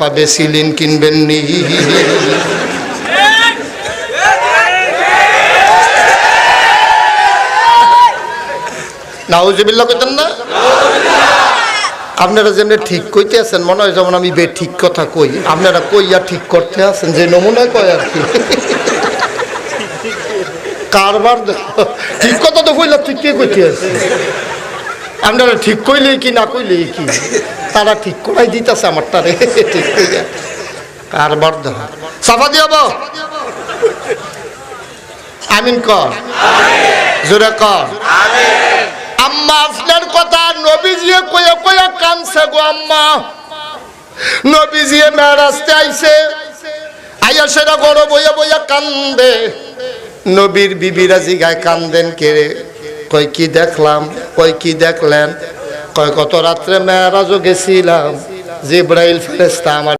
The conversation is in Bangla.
পাবে সিলিন কিনবেন নি? নাউজুবিল্লাহ কইতেন না? আপনারা যেমনি ঠিক কইতে আছেন মনে হয় যেমন আমি ঠিক কথা কই, আপনারা কইয়া ঠিক করতে আছেন যে নমুনায় কয় আর কি। কারবার ঠিক কথা তো কইলা ঠিক কে কইতে আছে? আপনারা ঠিক কইলে কি না কইলে কি, তারা ঠিক করাই দিতেছে আমার তারে ঠিক কইয়া। কারবার দেখা সাফা দিয়াব আমিন কর, জোরে কর আম্মা। আপনার কথা নবীজি কইয়া কইয়া কানছে গো আম্মা। নবীজি মেরাজতে আইছে, আইয়া সেটা বড় বইয়া বইয়া কান্দে। নবীর বিবিরা জিগায় কান্দেন কে? কয় কি দেখলাম? কয় কি দেখলেন? কয় গত রাত্রে মেরাজও গেছিলাম, জিবরাইল ফেরেশতা আমার